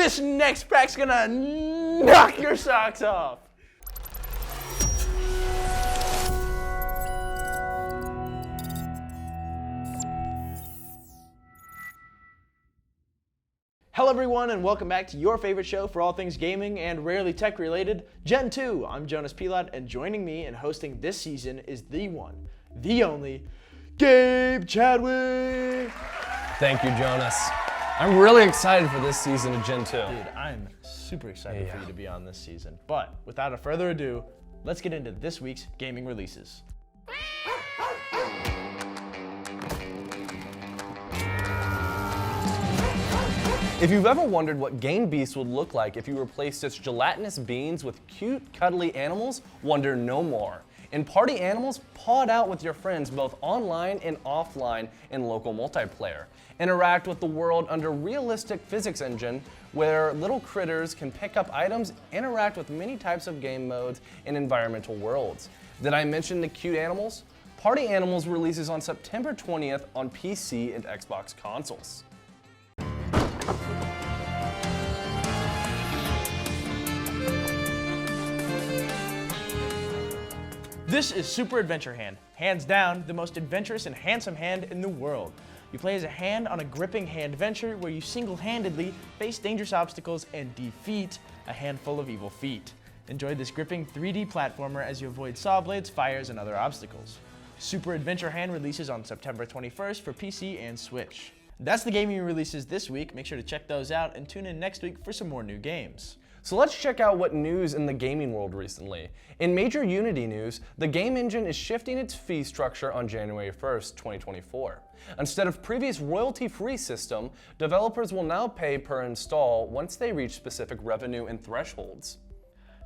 This next pack's gonna knock your socks off. Hello everyone and welcome back to your favorite show for all things gaming and rarely tech related, Gentoo. I'm Jonas Pelot and joining me and hosting this season is the one, the only, Gabe Chadwick. Thank you, Jonas. I'm really excited for this season of Gentoo. Dude, I'm super excited for you to be on this season. But without further ado, let's get into this week's gaming releases. If you've ever wondered what Game Beasts would look like if you replaced its gelatinous beans with cute, cuddly animals, wonder no more. In Party Animals, paw it out with your friends both online and offline in local multiplayer. Interact with the world under realistic physics engine where little critters can pick up items, interact with many types of game modes and environmental worlds. Did I mention the cute animals? Party Animals releases on September 20th on PC and Xbox consoles. This is Super Adventure Hand, hands down the most adventurous and handsome hand in the world. You play as a hand on a gripping hand adventure where you single-handedly face dangerous obstacles and defeat a handful of evil feet. Enjoy this gripping 3D platformer as you avoid saw blades, fires, and other obstacles. Super Adventure Hand releases on September 21st for PC and Switch. That's the gaming releases this week. Make sure to check those out and tune in next week for some more new games. So let's check out what news in the gaming world recently. In major Unity news, the game engine is shifting its fee structure on January 1st, 2024. Instead of previous royalty-free system, developers will now pay per install once they reach specific revenue and thresholds.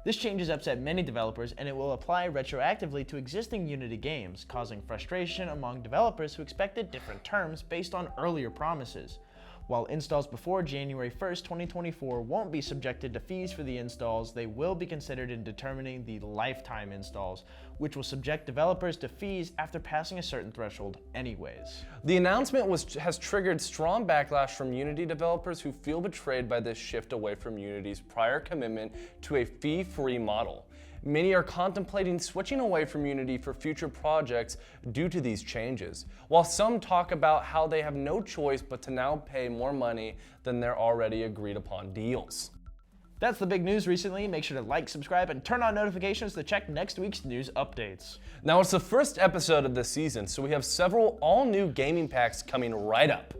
This change has upset many developers and it will apply retroactively to existing Unity games, causing frustration among developers who expected different terms based on earlier promises. While installs before January 1st, 2024 won't be subjected to fees for the installs, they will be considered in determining the lifetime installs, which will subject developers to fees after passing a certain threshold anyways. The announcement has triggered strong backlash from Unity developers who feel betrayed by this shift away from Unity's prior commitment to a fee-free model. Many are contemplating switching away from Unity for future projects due to these changes, while some talk about how they have no choice but to now pay more money than their already agreed upon deals. That's the big news recently. Make sure to like, subscribe, and turn on notifications to check next week's news updates. Now it's the first episode of this season, so we have several all-new gaming packs coming right up.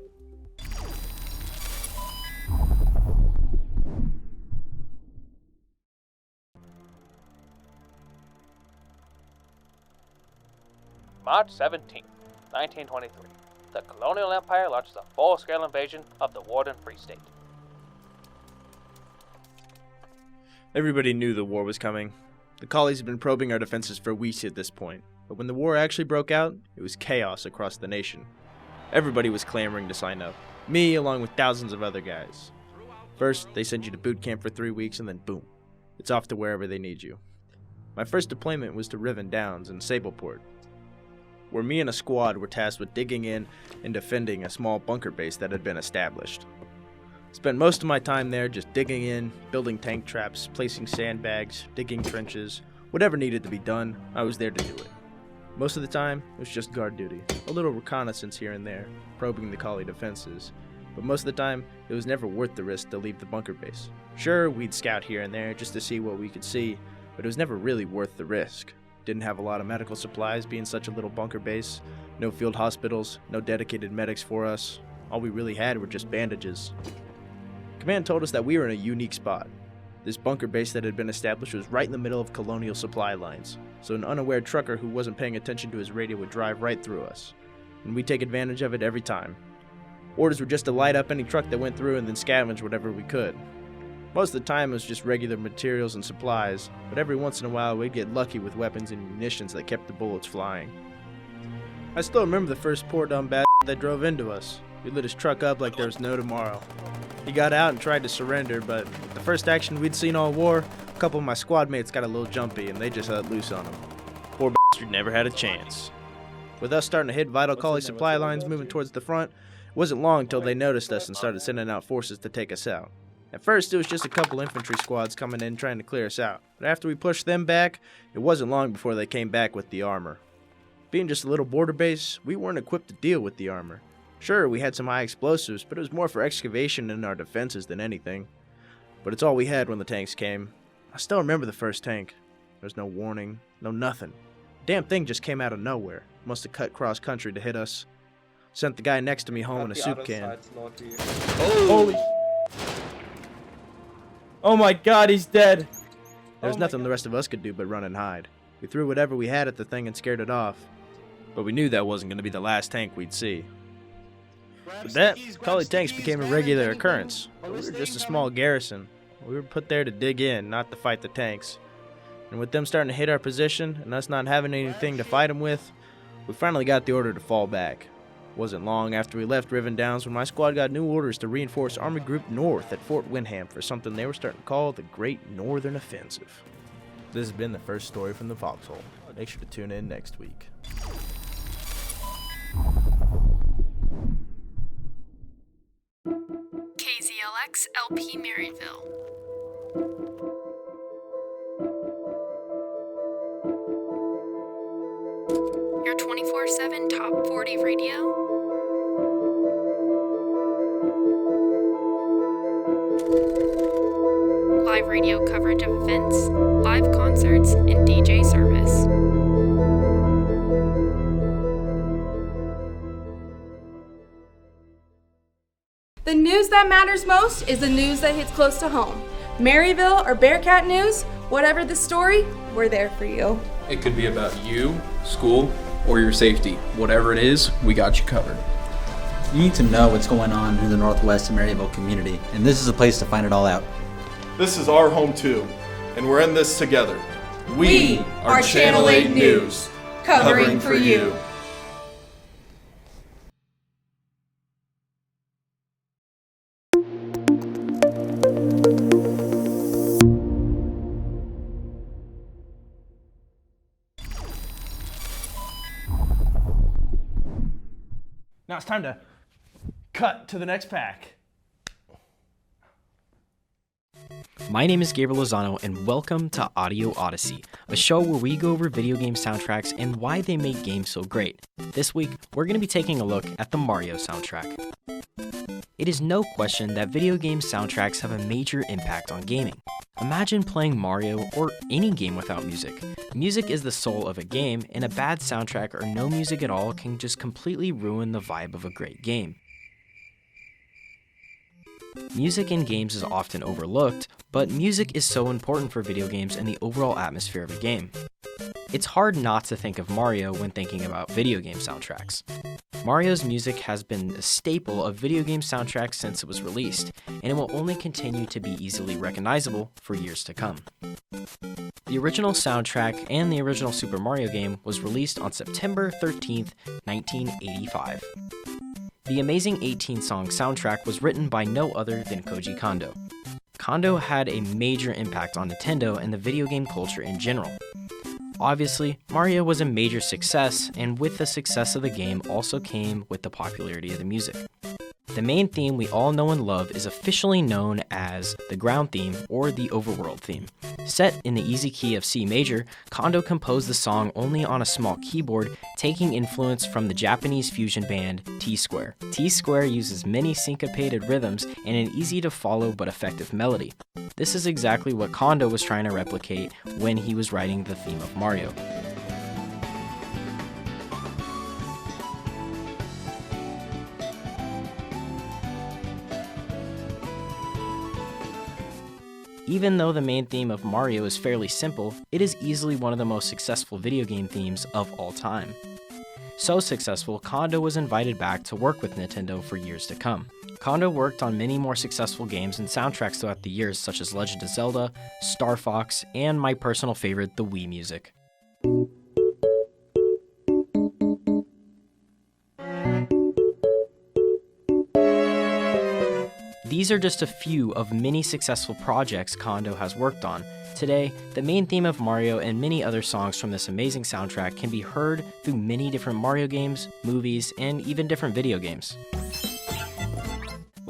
March 17, 1923, the colonial empire launches a full-scale invasion of the Warden Free State. Everybody knew the war was coming. The colonies had been probing our defenses for weeks at this point, but when the war actually broke out, it was chaos across the nation. Everybody was clamoring to sign up, me along with thousands of other guys. First, they send you to boot camp for 3 weeks and then boom, it's off to wherever they need you. My first deployment was to Riven Downs in Sableport, where me and a squad were tasked with digging in and defending a small bunker base that had been established. Spent most of my time there just digging in, building tank traps, placing sandbags, digging trenches, whatever needed to be done, I was there to do it. Most of the time, it was just guard duty, a little reconnaissance here and there, probing the colony defenses, but most of the time, it was never worth the risk to leave the bunker base. Sure, we'd scout here and there just to see what we could see, but it was never really worth the risk. Didn't have a lot of medical supplies being such a little bunker base, no field hospitals, no dedicated medics for us. All we really had were just bandages. Command told us that we were in a unique spot. This bunker base that had been established was right in the middle of colonial supply lines, so an unaware trucker who wasn't paying attention to his radio would drive right through us, and we'd take advantage of it every time. Orders were just to light up any truck that went through and then scavenge whatever we could. Most of the time it was just regular materials and supplies, but every once in a while we'd get lucky with weapons and munitions that kept the bullets flying. I still remember the first poor dumb bastard that drove into us. He lit his truck up like there was no tomorrow. He got out and tried to surrender, but with the first action we'd seen all war, a couple of my squad mates got a little jumpy and they just let loose on him. Poor bastard never had a chance. With us starting to hit vital colony supply lines moving towards the front, it wasn't long until they noticed us and started sending out forces to take us out. At first, it was just a couple infantry squads coming in trying to clear us out, but after we pushed them back, it wasn't long before they came back with the armor. Being just a little border base, we weren't equipped to deal with the armor. Sure, we had some high explosives, but it was more for excavation in our defenses than anything. But it's all we had when the tanks came. I still remember the first tank. There was no warning, no nothing. The damn thing just came out of nowhere. Must have cut cross country to hit us. Sent the guy next to me home in a soup can. Holy. Oh my god, he's dead. There was nothing the rest of us could do but run and hide. We threw whatever we had at the thing and scared it off. But we knew that wasn't going to be the last tank we'd see. With that, Kali tanks became a regular occurrence. We were just a small garrison. We were put there to dig in, not to fight the tanks. And with them starting to hit our position, and us not having anything to fight them with, we finally got the order to fall back. It wasn't long after we left Riven Downs when my squad got new orders to reinforce Army Group North at Fort Windham for something they were starting to call the Great Northern Offensive. This has been the first story from the Foxhole. Make sure to tune in next week. KZLX LP Maryville. Your 24/7 Top 40 radio. Live radio coverage of events, live concerts, and DJ service. The news that matters most is the news that hits close to home. Maryville or Bearcat News, whatever the story, we're there for you. It could be about you, school, or your safety. Whatever it is, we got you covered. You need to know what's going on in the Northwest Maryville community, and this is a place to find it all out. This is our home too, and we're in this together. We are Channel 8 News, covering for you. Now it's time to cut to the next pack. My name is Gabe Lozano, and welcome to Audio Odyssey, a show where we go over video game soundtracks and why they make games so great. This week, we're going to be taking a look at the Mario soundtrack. It is no question that video game soundtracks have a major impact on gaming. Imagine playing Mario or any game without music. Music is the soul of a game, and a bad soundtrack or no music at all can just completely ruin the vibe of a great game. Music in games is often overlooked, but music is so important for video games and the overall atmosphere of a game. It's hard not to think of Mario when thinking about video game soundtracks. Mario's music has been a staple of video game soundtracks since it was released, and it will only continue to be easily recognizable for years to come. The original soundtrack and the original Super Mario game was released on September 13th, 1985. The amazing 18-song soundtrack was written by no other than Koji Kondo. Kondo had a major impact on Nintendo and the video game culture in general. Obviously, Mario was a major success, and with the success of the game also came with the popularity of the music. The main theme we all know and love is officially known as the ground theme or the overworld theme. Set in the easy key of C major, Kondo composed the song only on a small keyboard, taking influence from the Japanese fusion band T-Square. T-Square uses many syncopated rhythms and an easy to follow but effective melody. This is exactly what Kondo was trying to replicate when he was writing the theme of Mario. Even though the main theme of Mario is fairly simple, it is easily one of the most successful video game themes of all time. So successful, Kondo was invited back to work with Nintendo for years to come. Kondo worked on many more successful games and soundtracks throughout the years, such as Legend of Zelda, Star Fox, and my personal favorite, the Wii music. These are just a few of many successful projects Kondo has worked on. Today, the main theme of Mario and many other songs from this amazing soundtrack can be heard through many different Mario games, movies, and even different video games.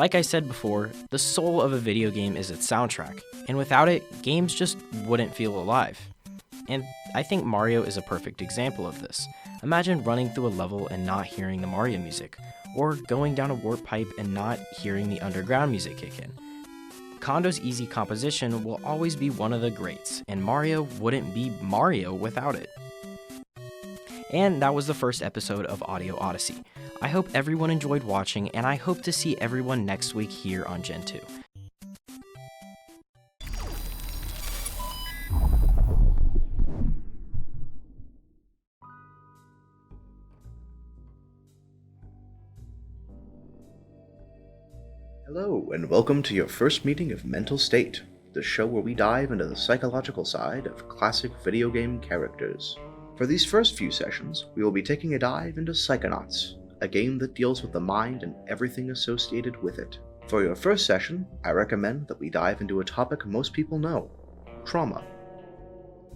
Like I said before, the soul of a video game is its soundtrack, and without it, games just wouldn't feel alive. And I think Mario is a perfect example of this. Imagine running through a level and not hearing the Mario music, or going down a warp pipe and not hearing the underground music kick in. Kondo's easy composition will always be one of the greats, and Mario wouldn't be Mario without it. And that was the first episode of Audio Odyssey. I hope everyone enjoyed watching, and I hope to see everyone next week here on Gentoo. Hello, and welcome to your first meeting of Mental State, the show where we dive into the psychological side of classic video game characters. For these first few sessions, we will be taking a dive into Psychonauts, a game that deals with the mind and everything associated with it. For your first session, I recommend that we dive into a topic most people know: trauma.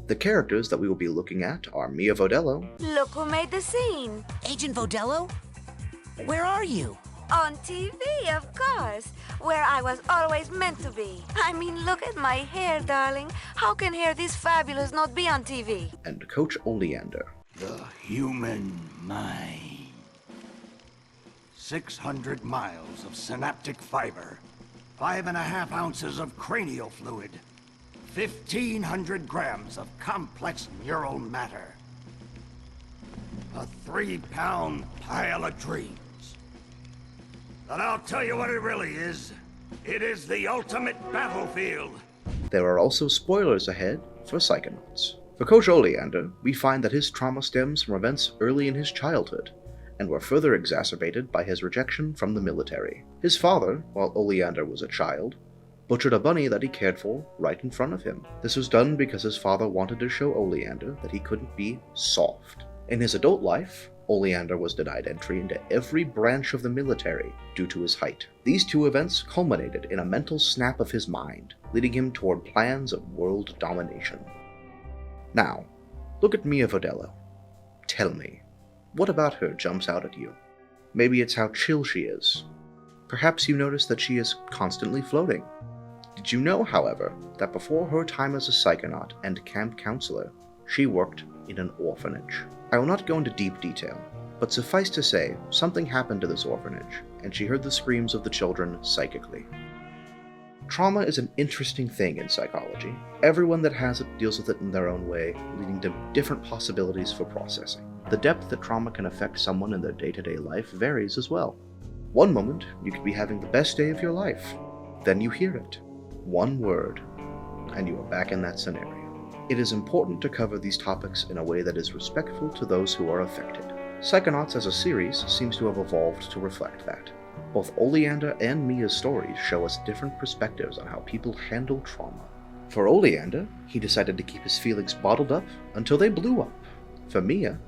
The characters that we will be looking at are Mia Vodello. Look who made the scene. Agent Vodello? Where are you? On TV, of course, where I was always meant to be. I mean, look at my hair, darling. How can hair this fabulous not be on TV? And Coach Oleander. The human mind. 600 miles of synaptic fiber, 5.5 ounces of cranial fluid, 1,500 grams of complex neural matter, a 3-pound pile of dreams. But I'll tell you what it really is. It is the ultimate battlefield. There are also spoilers ahead for Psychonauts. For Coach Oleander, we find that his trauma stems from events early in his childhood, and were further exacerbated by his rejection from the military. His father, while Oleander was a child, butchered a bunny that he cared for right in front of him. This was done because his father wanted to show Oleander that he couldn't be soft. In his adult life, Oleander was denied entry into every branch of the military due to his height. These two events culminated in a mental snap of his mind, leading him toward plans of world domination. Now, look at Mia Vodello. Tell me, what about her jumps out at you? Maybe it's how chill she is. Perhaps you notice that she is constantly floating. Did you know, however, that before her time as a psychonaut and camp counselor, she worked in an orphanage? I will not go into deep detail, but suffice to say, something happened to this orphanage, and she heard the screams of the children psychically. Trauma is an interesting thing in psychology. Everyone that has it deals with it in their own way, leading to different possibilities for processing. The depth that trauma can affect someone in their day-to-day life varies as well. One moment, you could be having the best day of your life. Then you hear it. One word, and you are back in that scenario. It is important to cover these topics in a way that is respectful to those who are affected. Psychonauts as a series seems to have evolved to reflect that. Both Oleander and Mia's stories show us different perspectives on how people handle trauma. For Oleander, he decided to keep his feelings bottled up until they blew up. For Mia,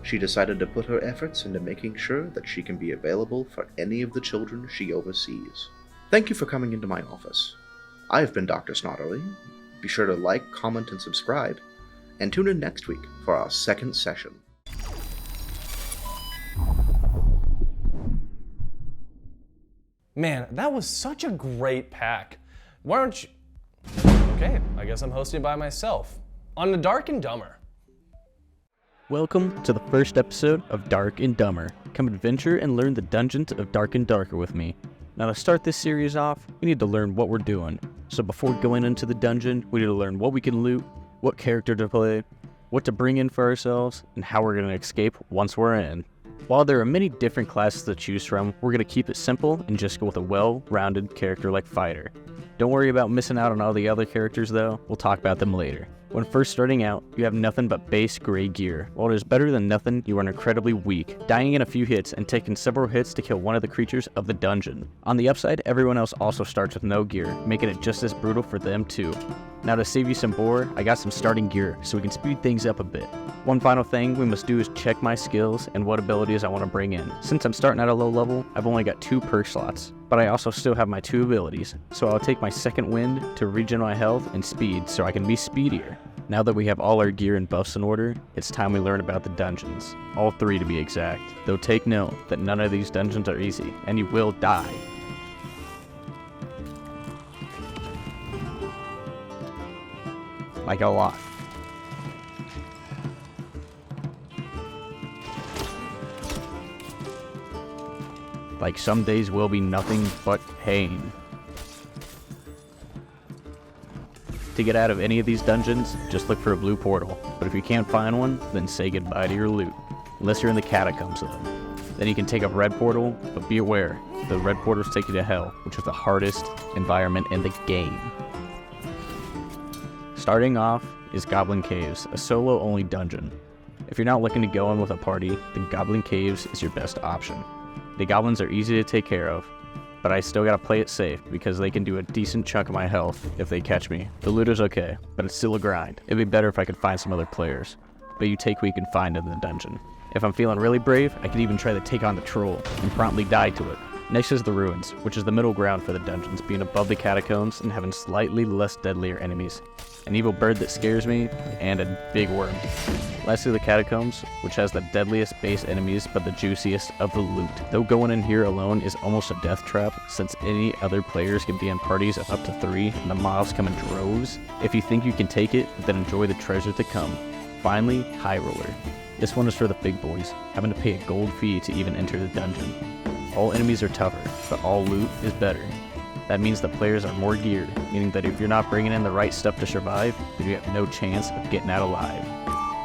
she decided to put her efforts into making sure that she can be available for any of the children she oversees. Thank you for coming into my office. I've been Dr. Snodderly. Be sure to like, comment, and subscribe, and tune in next week for our second session. Man, that was such a great pack. Why aren't you... Okay, I guess I'm hosting by myself. On the Dark and Dumber. Welcome to the first episode of Dark and Dumber. Come adventure and learn the dungeons of Dark and Darker with me. Now to start this series off, we need to learn what we're doing. So before going into the dungeon, we need to learn what we can loot, what character to play, what to bring in for ourselves, and how we're going to escape once we're in. While there are many different classes to choose from, we're going to keep it simple and just go with a well-rounded character like Fighter. Don't worry about missing out on all the other characters though, we'll talk about them later. When first starting out, you have nothing but base gray gear. While it is better than nothing, you are incredibly weak, dying in a few hits and taking several hits to kill one of the creatures of the dungeon. On the upside, everyone else also starts with no gear, making it just as brutal for them too. Now to save you some bore, I got some starting gear so we can speed things up a bit. One final thing we must do is check my skills and what abilities I want to bring in. Since I'm starting at a low level, I've only got 2 perk slots, but I also still have my 2 abilities, so I'll take my second wind to regen my health and speed so I can be speedier. Now that we have all our gear and buffs in order, it's time we learn about the dungeons. All 3 to be exact. Though take note that none of these dungeons are easy, and you will die. like a lot. Like some days will be nothing but pain. To get out of any of these dungeons, just look for a blue portal, but if you can't find one, then say goodbye to your loot, unless you're in the catacombs of them. Then you can take a red portal, but be aware, the red portals take you to hell, which is the hardest environment in the game. Starting off is Goblin Caves, a solo-only dungeon. If you're not looking to go in with a party, then Goblin Caves is your best option. The goblins are easy to take care of, but I still gotta play it safe because they can do a decent chunk of my health if they catch me. The loot is okay, but it's still a grind. It'd be better if I could find some other players, but you take what you can find in the dungeon. If I'm feeling really brave, I could even try to take on the troll and promptly die to it. Next is the ruins, which is the middle ground for the dungeons, being above the catacombs and having slightly less deadlier enemies. An evil bird that scares me, and a big worm. Lastly, the catacombs, which has the deadliest base enemies but the juiciest of the loot. Though going in here alone is almost a death trap, since any other players can be in parties of up to 3 and the mobs come in droves. If you think you can take it, then enjoy the treasure to come. Finally, High Roller. This one is for the big boys, having to pay a gold fee to even enter the dungeon. All enemies are tougher, but all loot is better. That means the players are more geared, meaning that if you're not bringing in the right stuff to survive, then you have no chance of getting out alive.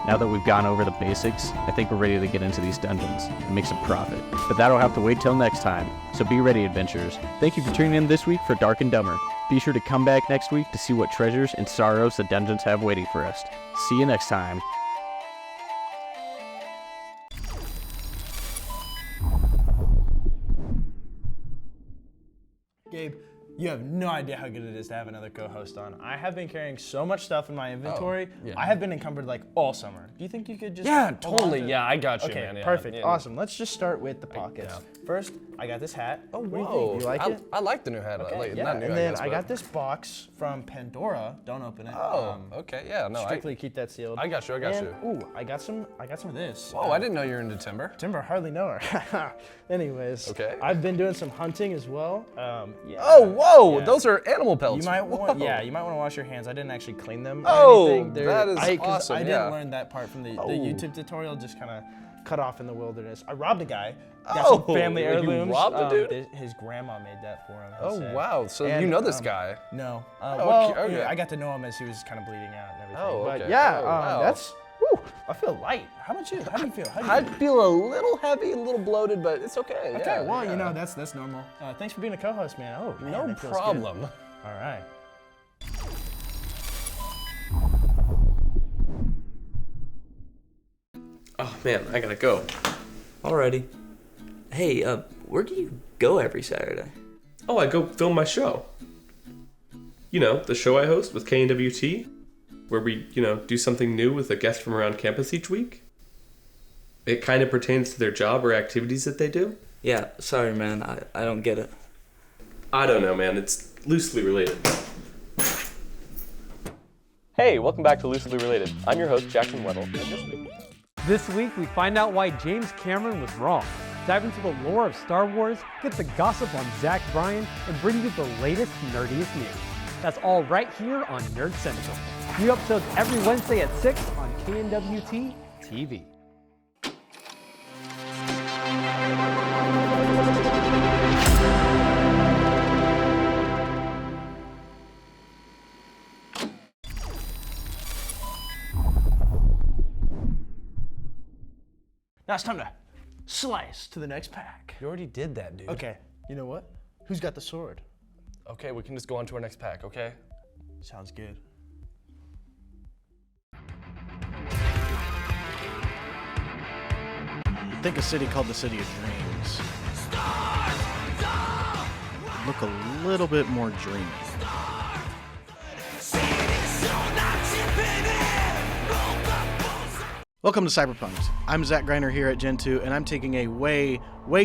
Now that we've gone over the basics, I think we're ready to get into these dungeons and make some profit. But that'll have to wait till next time, so be ready, adventurers. Thank you for tuning in this week for Dark and Dumber. Be sure to come back next week to see what treasures and sorrows the dungeons have waiting for us. See you next time. Gabe, you have no idea how good it is to have another co-host on. I have been carrying so much stuff in my inventory. yeah. I have been encumbered like all summer. Do you think you could just Yeah, hold on totally. to- Yeah, I got you, Okay, man. Yeah, perfect. yeah. Awesome. Let's just start with the pockets. First, I got this hat. Oh, What do you whoa. think? You like it? I like the new hat. Okay, Like, yeah. not new, And then guess, I but- got this box from Pandora. Don't open it. Okay, yeah, no, Strictly keep that sealed. I got you, And, ooh, I got some of this. Whoa, I didn't know you were into timber. Timber, hardly know her. Anyways, Okay. I've been doing some hunting as well. Yeah. Oh, whoa, Yeah. those are animal pelts. You might want, Whoa. you might want to wash your hands. I didn't actually clean them. Or Oh, anything. that is awesome, I yeah. didn't learn that part from the Oh. YouTube tutorial. Just kind of cut off in the wilderness. I robbed a guy. Got Oh, some family you heirlooms. robbed a dude? His grandma made that for him. he Oh, said. wow. So And, you know this guy? No. Oh, Well, okay. yeah, I got to know him as he was kind of bleeding out and everything. Oh, But okay. yeah, Oh, wow. that's. Whew, I feel light. How about you? How do you feel? How do you I feel? feel a little heavy, a little bloated, but it's okay. Okay, yeah, well, yeah. you know, that's normal. Thanks for being a co-host, man. Oh, man, No that feels problem. good. All right. Oh man, I gotta go. Alrighty. Hey, where do you go every Saturday? Oh, I go film my show. You know, the show I host with KNWT, where we, do something new with a guest from around campus each week. It kind of pertains to their job or activities that they do. Yeah, sorry man, I don't get it. I don't know, man. It's loosely related. Hey, welcome back to Loosely Related. I'm your host, Jackson Weddle. This week, we find out why James Cameron was wrong, dive into the lore of Star Wars, get the gossip on Zach Bryan, and bring you the latest, nerdiest news. That's all right here on Nerd Central. New episodes every Wednesday at 6 on KNWT TV. Now it's time to slice to the next pack. You already did that, dude. Okay, you know what? Who's got the sword? Okay, we can just go on to our next pack, okay? Sounds good. Think a city called the City of Dreams. Look a little bit more dreamy. Welcome to Cyberpunks. I'm Zach Greiner here at Gentoo, and I'm taking a way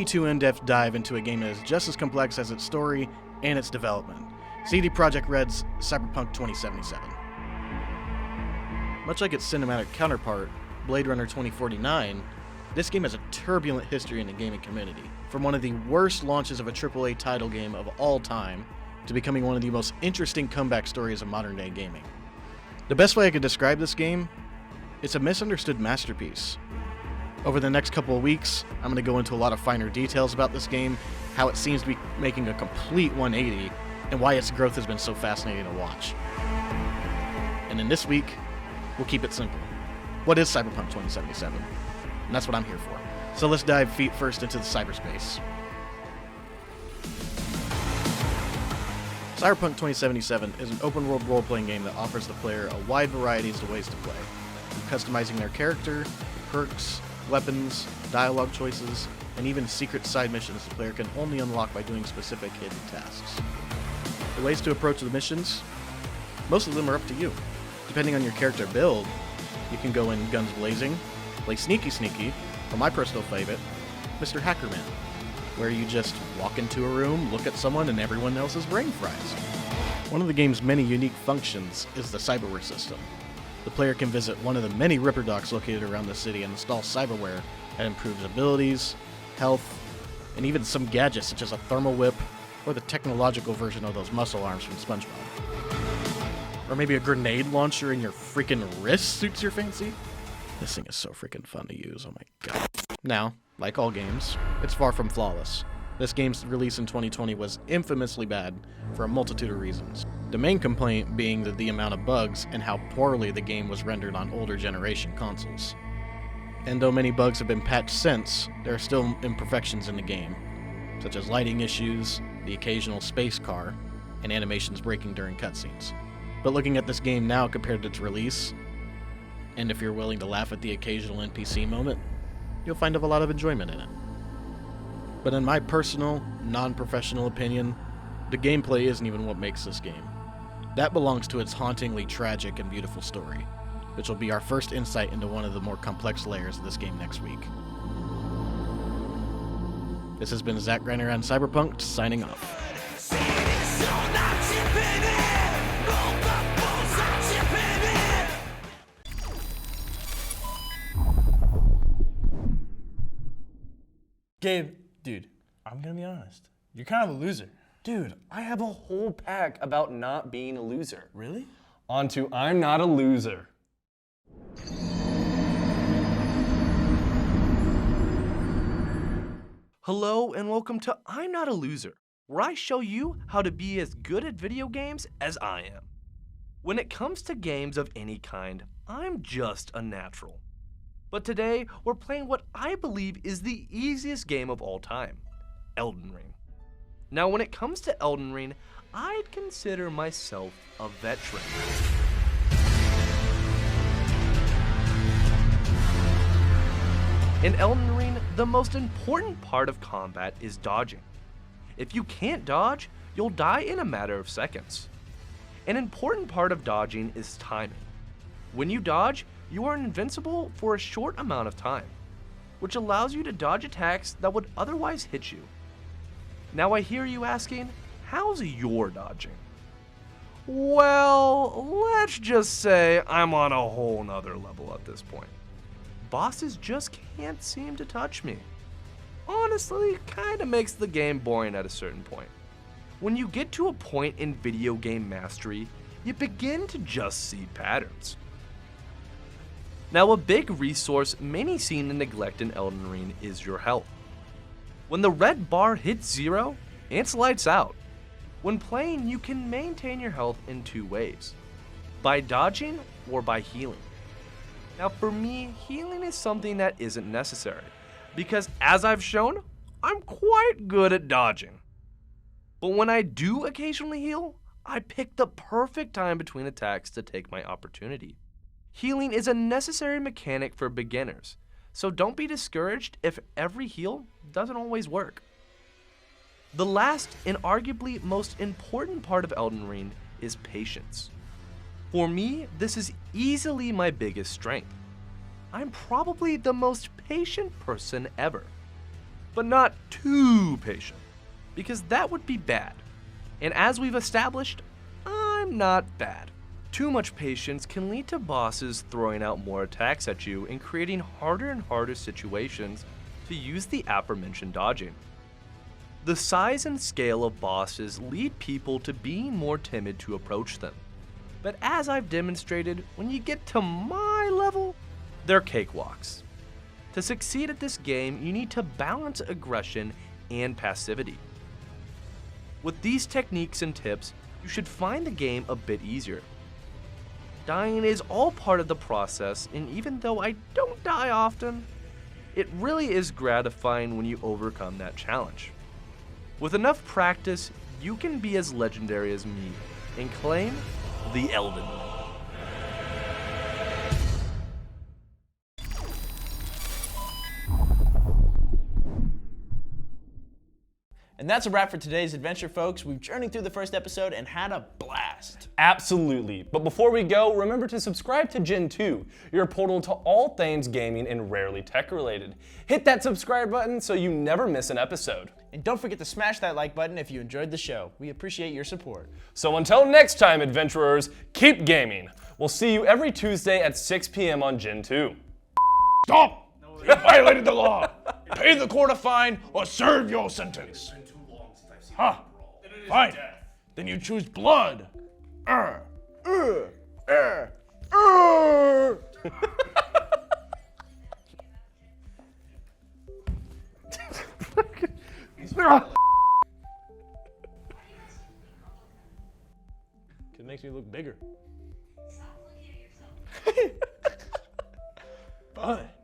too in-depth dive into a game that is just as complex as its story and its development. CD Projekt Red's Cyberpunk 2077. Much like its cinematic counterpart, Blade Runner 2049, this game has a turbulent history in the gaming community. From one of the worst launches of a AAA title game of all time, to becoming one of the most interesting comeback stories of modern day gaming. The best way I could describe this game, it's a misunderstood masterpiece. Over the next couple of weeks, I'm going to go into a lot of finer details about this game, how it seems to be making a complete 180, and why its growth has been so fascinating to watch. And in this week, we'll keep it simple. What is Cyberpunk 2077? And that's what I'm here for. So let's dive feet first into the cyberspace. Cyberpunk 2077 is an open-world role-playing game that offers the player a wide variety of ways to play, from customizing their character, perks, weapons, dialogue choices, and even secret side missions the player can only unlock by doing specific hidden tasks. The ways to approach the missions, most of them are up to you. Depending on your character build, you can go in guns blazing, play sneaky, or my personal favorite, Mr. Hackerman, where you just walk into a room, look at someone, and everyone else's brain fries. One of the game's many unique functions is the cyberware system. The player can visit one of the many Ripper docks located around the city and install cyberware that improves abilities, health, and even some gadgets such as a thermal whip or the technological version of those muscle arms from SpongeBob. Or maybe a grenade launcher in your freaking wrist suits your fancy? This thing is so freaking fun to use, oh my god. Now, like all games, it's far from flawless. This game's release in 2020 was infamously bad for a multitude of reasons. The main complaint being the amount of bugs and how poorly the game was rendered on older generation consoles. And though many bugs have been patched since, there are still imperfections in the game, such as lighting issues, the occasional space car, and animations breaking during cutscenes. But looking at this game now compared to its release, and if you're willing to laugh at the occasional NPC moment, you'll find a lot of enjoyment in it. But in my personal, non-professional opinion, the gameplay isn't even what makes this game. That belongs to its hauntingly tragic and beautiful story, which will be our first insight into one of the more complex layers of this game next week. This has been Zach Greiner on Cyberpunk, signing off. Gabe, dude, I'm gonna be honest. You're kind of a loser. Dude, I have a whole pack about not being a loser. Really? On to I'm not a loser. Hello and welcome to I'm Not a Loser, where I show you how to be as good at video games as I am. When it comes to games of any kind, I'm just a natural. But today, we're playing what I believe is the easiest game of all time, Elden Ring. Now, when it comes to Elden Ring, I'd consider myself a veteran. In Elden Ring, the most important part of combat is dodging. If you can't dodge, you'll die in a matter of seconds. An important part of dodging is timing. When you dodge, you are invincible for a short amount of time, which allows you to dodge attacks that would otherwise hit you. Now I hear you asking, how's your dodging? Well, let's just say I'm on a whole nother level at this point. Bosses just can't seem to touch me. Honestly, kinda makes the game boring at a certain point. When you get to a point in video game mastery, you begin to just see patterns. Now, a big resource many seem to neglect in Elden Ring is your health. When the red bar hits 0, it's lights out. When playing, you can maintain your health in two ways, by dodging or by healing. Now for me, healing is something that isn't necessary, because as I've shown, I'm quite good at dodging. But when I do occasionally heal, I pick the perfect time between attacks to take my opportunity. Healing is a necessary mechanic for beginners, so don't be discouraged if every heal doesn't always work. The last and arguably most important part of Elden Ring is patience. For me, this is easily my biggest strength. I'm probably the most patient person ever, but not too patient, because that would be bad. And as we've established, I'm not bad. Too much patience can lead to bosses throwing out more attacks at you and creating harder and harder situations to use the aforementioned dodging. The size and scale of bosses lead people to being more timid to approach them. but as I've demonstrated, when you get to my level, they're cakewalks. To succeed at this game, you need to balance aggression and passivity. With these techniques and tips, you should find the game a bit easier. Dying is all part of the process, and even though I don't die often, it really is gratifying when you overcome that challenge. With enough practice, you can be as legendary as me and claim the Elden Ring. And that's a wrap for today's adventure, folks. We've journeyed through the first episode and had a blast. Absolutely. But before we go, remember to subscribe to Gentoo, your portal to all things gaming and rarely tech related. Hit that subscribe button so you never miss an episode. And don't forget to smash that like button if you enjoyed the show. We appreciate your support. So until next time, adventurers, keep gaming. We'll see you every Tuesday at 6 p.m. on Gentoo. Stop! You violated the law. Pay the court a fine or serve your sentence. Huh? Fine. Then you choose blood. It makes me look bigger. But